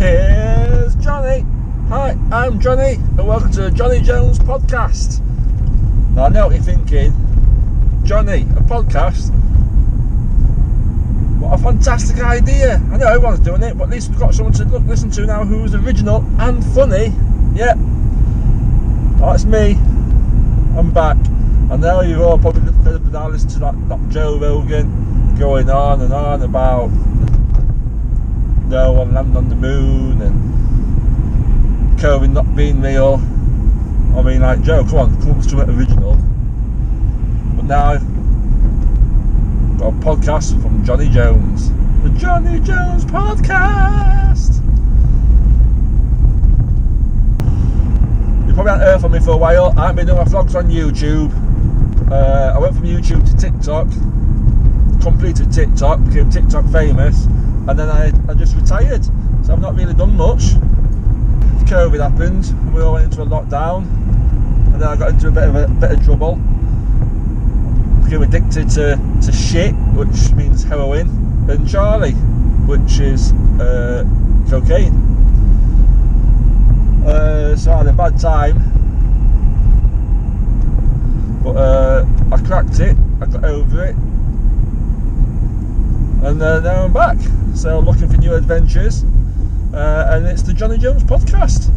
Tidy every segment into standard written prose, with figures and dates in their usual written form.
Here's Johnny. Hi, I'm Johnny, and welcome to the Jonny Jones podcast. Now, I know what you're thinking. Johnny, a podcast? What a fantastic idea. I know everyone's doing it, but at least we've got someone to listen to now who's original and funny. Yeah, that's me. I'm back. I know you've all probably now listened to that Joe Rogan going on and on about no one landing on the moon and COVID not being real. I mean, like, Joe, come up with something original. But now I've got a podcast from Jonny Jones, the Jonny Jones podcast. You probably haven't heard from me for a while. I haven't been doing my vlogs on YouTube. I went from YouTube to TikTok, completed TikTok, became TikTok famous, and then I just retired. So I've not really done much. COVID happened, and we all went into a lockdown, and then I got into a bit of trouble. Became addicted to shit, which means heroin, and Charlie, which is cocaine. So I had a bad time, but I cracked it, I got over it, and now I'm back. So looking for new adventures, and it's the Jonny Jones podcast.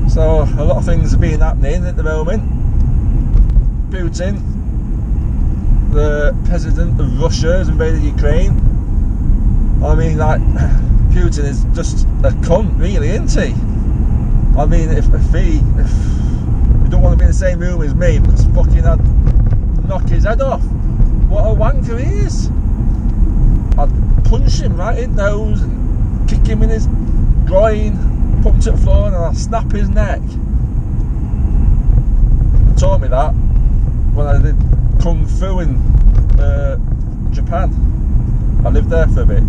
So a lot of things are being happening at the moment. Putin, the president of Russia, has invaded Ukraine. I mean, like, Putin is just a cunt, really, isn't he? I mean, if he don't want to be in the same room as me because fucking I'd knock his head off. What a wanker he is. I'd punch him right in the nose and kick him in his groin, put him to the floor, and I'll snap his neck. He taught me that when I did Kung Fu in Japan. I lived there for a bit.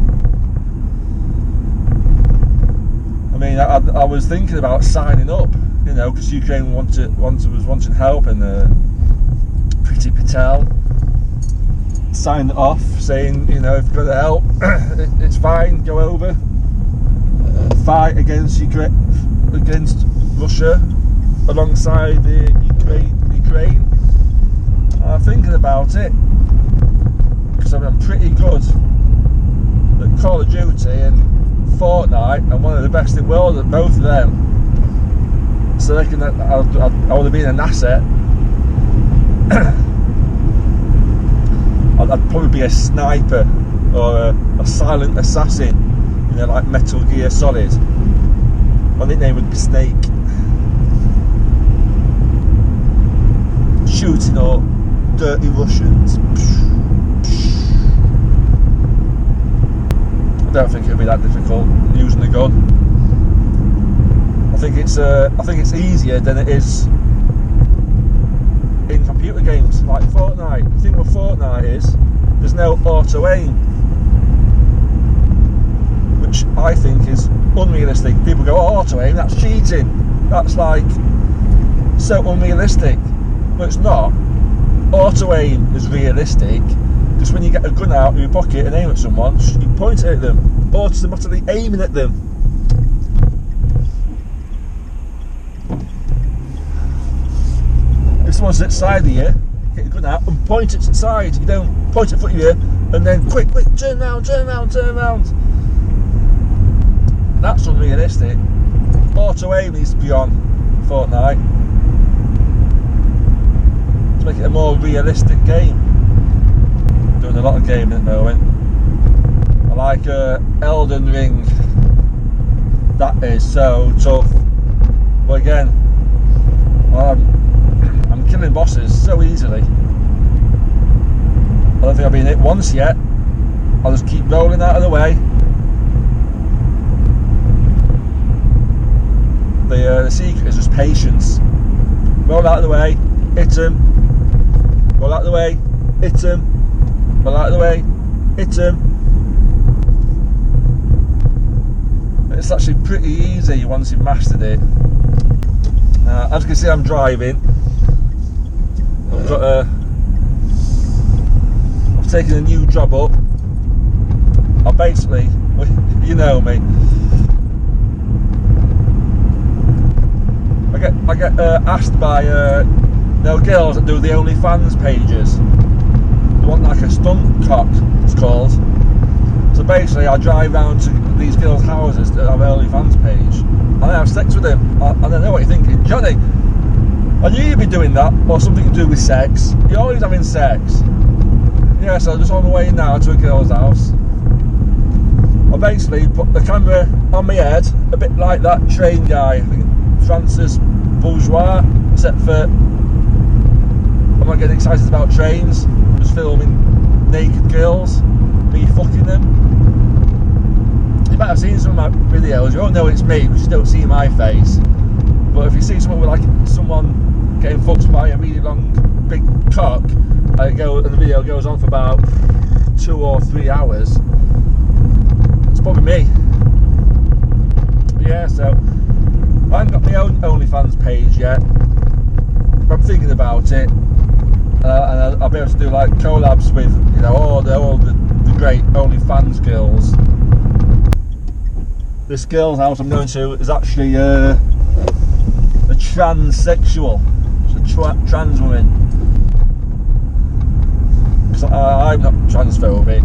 I mean, I was thinking about signing up, you know, because Ukraine was wanting help, and Priti Patel signed it off, saying, you know, if you've got to help, it's fine, go over, fight against Russia alongside the Ukraine. I'm thinking about it because I'm pretty good at Call of Duty and Fortnite, and one of the best in the world at both of them. So I would have been an asset. I'd probably be a sniper or a silent assassin, you know, like Metal Gear Solid. My nickname would be Snake. Shooting all dirty Russians. I don't think it'll be that difficult using a gun. I think it's easier than it is in computer games like Fortnite. The thing with Fortnite is there's no auto aim, which I think is unrealistic. People go, oh, auto aim, that's cheating. That's like so unrealistic. But it's not. Auto aim is realistic, because when you get a gun out of your pocket and aim at someone, you point it at them, automatically aiming at them. If someone's at the side of you, get your gun out and point it to the side. You don't point it in front of you and then quick, turn round. That's unrealistic. Auto aim needs to be on Fortnite to make it a more realistic game. I'm doing a lot of gaming at the moment. I like Elden Ring. That is so tough. But again, I'm killing bosses so easily. I don't think I've been hit once yet. I'll just keep rolling out of the way. The secret is just patience. Roll out of the way, hit him. Roll out of the way, hit him. Roll out of the way, hit him. It's actually pretty easy once you've mastered it. As you can see, I'm driving. I've taken a new job up. I basically, you know me, I get asked by girls that do the OnlyFans pages. They want like a stunt cock, it's called. So basically, I drive round to these girls' houses that have an OnlyFans page, and I have sex with them. And I know what you're thinking, Johnny. I knew you'd be doing that, or something to do with sex. You're always having sex. Yeah, so I'm just on the way now to a girl's house. I basically put the camera on my head, a bit like that train guy, I think Francis Bourgeois, except for I'm not getting excited about trains. I'm just filming naked girls, me fucking them. You might have seen some of my videos. You won't know it's me because you don't see my face. But if you see someone with like someone getting fucked by a really long big cock, and the video goes on for about 2 or 3 hours, it's probably me. Yeah, so I haven't got my own OnlyFans page yet, but I'm thinking about it, and I'll be able to do like collabs with, you know, all the great OnlyFans girls. This girl's house I'm going to is actually a transsexual. It's a trans woman. Because I'm not transphobic,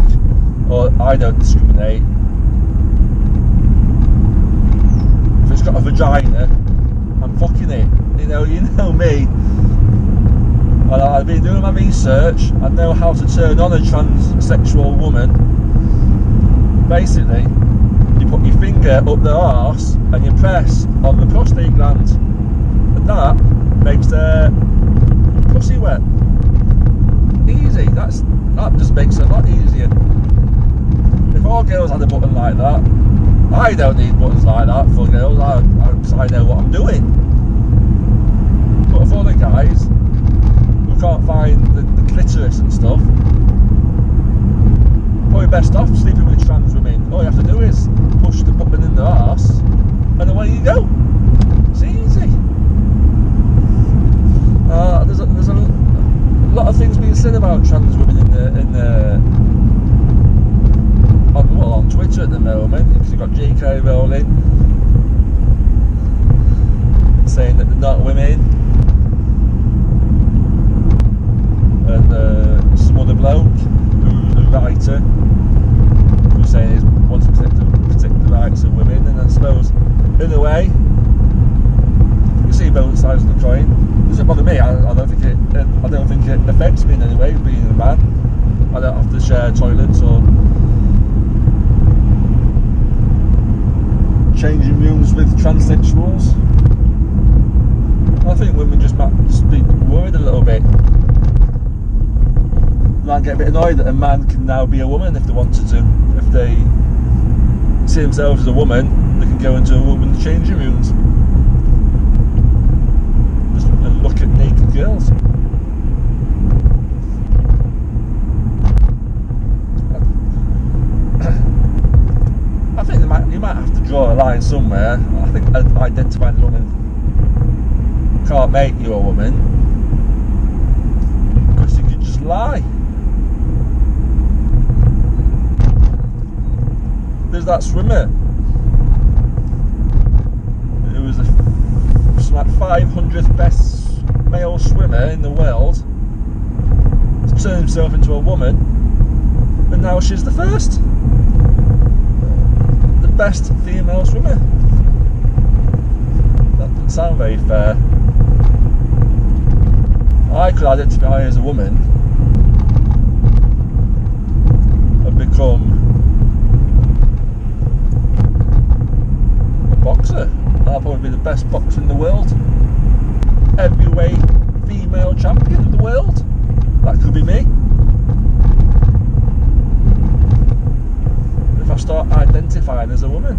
or I don't discriminate. If it's got a vagina, I'm fucking it. You know me. And I've been doing my research. I know how to turn on a transsexual woman. Basically, you put your finger up their arse and you press on the prostate gland, and that makes their pussy wet. Easy. That just makes it a lot easier. If all girls had a button like that, I don't need buttons like that for girls. I know what I'm doing. But for the guys who can't find the clitoris and stuff, probably best off sleeping with trans women. All you have to do is push the button in their arse, and away you go. It's easy. There's a lot of things being said about trans women on Twitter at the moment, because you've got JK Rowling saying that they're not women, and some other bloke, who's a writer, who's saying he wants to protect the rights of women. And I suppose, in a way, you see both sides of the coin. It doesn't bother me. I don't think it affects me in any way, being a man. I don't have to share toilets or changing rooms with transsexuals. I think women just might be worried a little bit. Might get a bit annoyed that a man can now be a woman if they wanted to. If they see themselves as a woman, they can go into a woman's changing rooms just and look at naked girls. I think you might have to draw a line somewhere. I think identifying as a woman can't make you a woman, because you could just lie. There's that swimmer who was like 500th best male swimmer in the world. He's turned himself into a woman, and now she's the first. Best female swimmer. That doesn't sound very fair. I could identify as a woman and become a boxer. I'll probably be the best boxer in the world. Heavyweight female champion of the world. That could be me. I start identifying as a woman.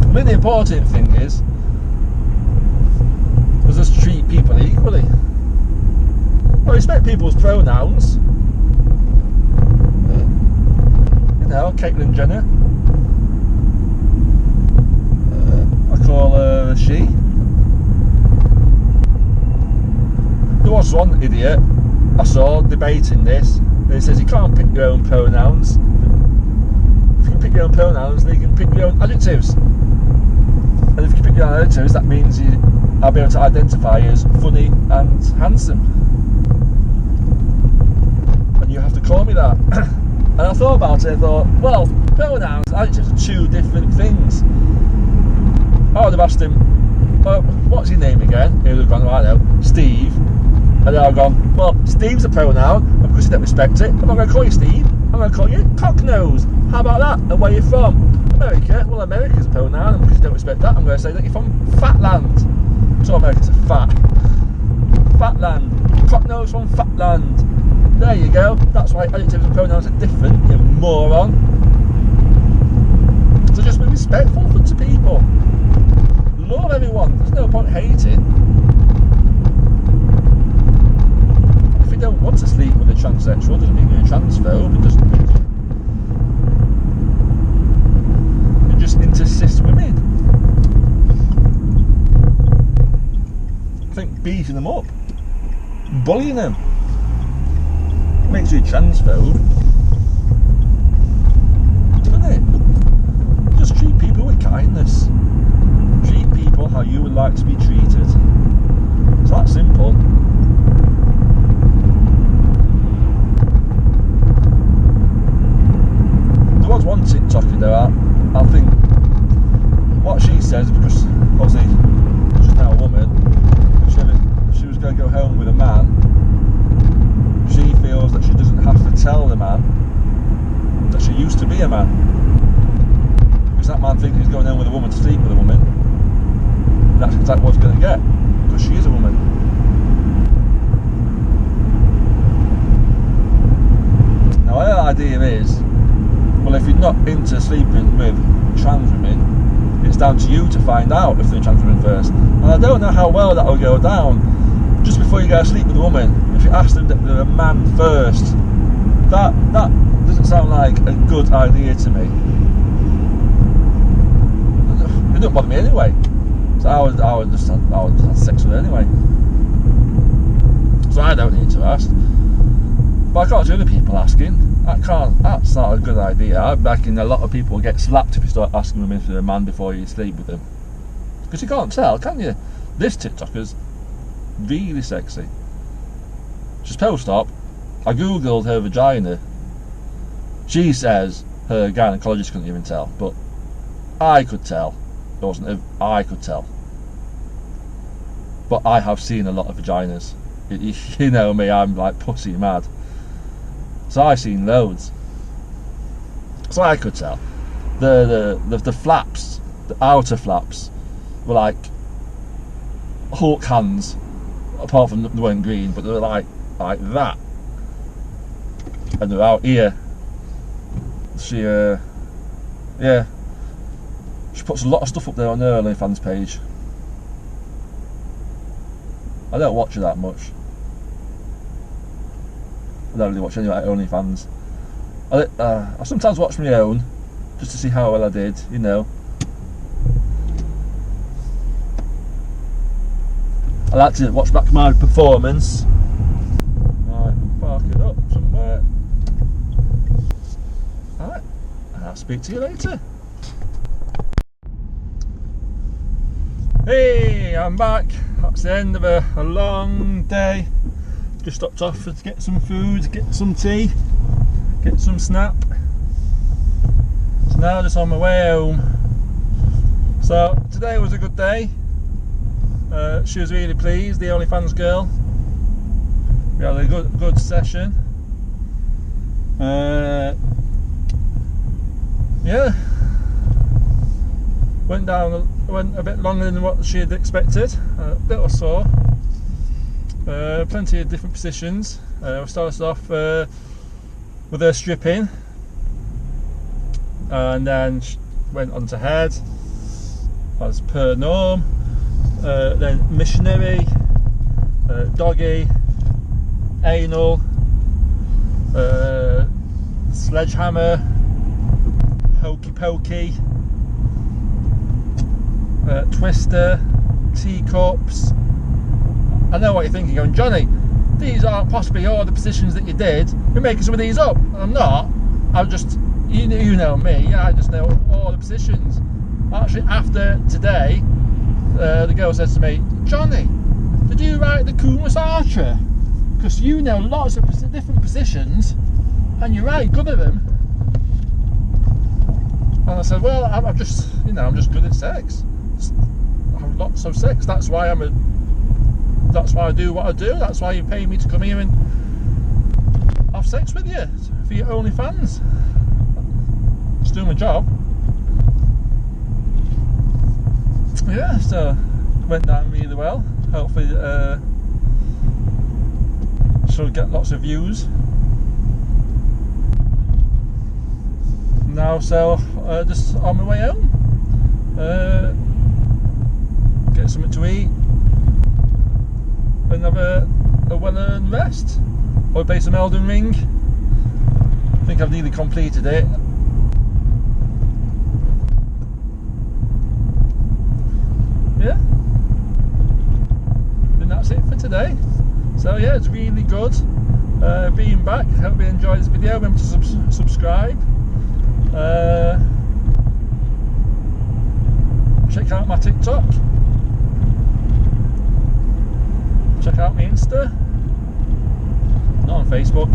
I mean, the important thing is, let's just treat people equally. I respect people's pronouns. You know, Caitlyn Jenner, I call her a she. There was one idiot I saw debating this. He says you can't pick your own pronouns. your own pronouns, then you can pick your own adjectives. And if you can pick your own adjectives, that means I'll be able to identify you as funny and handsome. And you have to call me that. And I thought about it, I thought, well, pronouns and adjectives are two different things. I would have asked him, what's his name again? He would have gone, right now, Steve. And I've gone, well, Steve's a pronoun, and because you don't respect it, I'm not going to call you Steve, I'm going to call you Cocknose. How about that? And where are you from? America. Well, America's a pronoun, and because you don't respect that, I'm going to say that you're from Fatland. So Americans are fat. Fatland. Cocknose from Fatland. There you go. That's why adjectives and pronouns are different, you moron. So just be respectful to people. Love everyone. There's no point hating. If you don't want to sleep with a transsexual, it doesn't mean you're a transphobe. It doesn't mean you just into cis women. I think beating them up, bullying them, makes you a transphobe, doesn't it? Just treat people with kindness. Treat people how you would like to be treated. It's that simple. There was one TikToker though, I think what she says, because obviously she's now a woman, if she was going to go home with a man, she feels that she doesn't have to tell the man that she used to be a man. Because that man thinks he's going home with a woman to sleep with a woman, and that's exactly what he's going to get, because she is a woman. Now her idea is, well, if you're not into sleeping with trans women, it's down to you to find out if they're trans women first. And I don't know how well that will go down. Just before you go to sleep with a woman, if you ask them that they're a man first, that doesn't sound like a good idea to me. It don't bother me anyway. So I would just have sex with her anyway. So I don't need to ask. But I can't see other people asking. That's not a good idea. I reckon a lot of people get slapped if you start asking them if they're a man before you sleep with them. Because you can't tell, can you? This TikToker's really sexy. She's post-op. I googled her vagina. She says her gynecologist couldn't even tell, but I could tell. I could tell. But I have seen a lot of vaginas. You know me, I'm like pussy mad. So I've seen loads. So I could tell. The flaps, the outer flaps, were like Hulk hands. Apart from they weren't green, but they were like that. And they're out here. She puts a lot of stuff up there on her OnlyFans page. I don't watch her that much. I don't really watch any OnlyFans. I sometimes watch my own, just to see how well I did, you know. I like to watch back my performance. Right, park it up somewhere. Alright, I'll speak to you later. Hey, I'm back. That's the end of a long day. Just stopped off to get some food, get some tea, get some snap. So now just on my way home. So today was a good day. She was really pleased, the OnlyFans girl. We had a good session. Yeah, went a bit longer than what she had expected. A little sore. Plenty of different positions. We started off with her stripping, and then went on to head as per norm. Then missionary, doggy, anal, sledgehammer, hokey pokey, twister, teacups. I know what you're thinking, going, Johnny, these aren't possibly all the positions that you did. You're making some of these up. And I'm not. I'm just you know me, I just know all the positions. Actually, after today, the girl says to me, Johnny, did you write the Kumas Archer? Because you know lots of different positions and you're right good at them. And I said, well, I'm just, I'm just good at sex. I have lots of sex. That's why that's why I do what I do. That's why you pay me to come here and have sex with you for your OnlyFans. Just doing my job. Yeah, so went down really well. Hopefully she'll get lots of views. Now, so just on my way home, get something to eat and have a well-earned rest. Or play some Elden Ring. I think I've nearly completed it. Yeah, and that's it for today. So yeah, it's really good being back. Hope you enjoyed this video. Remember to subscribe. Check out my TikTok. Check out my Insta. Not on Facebook.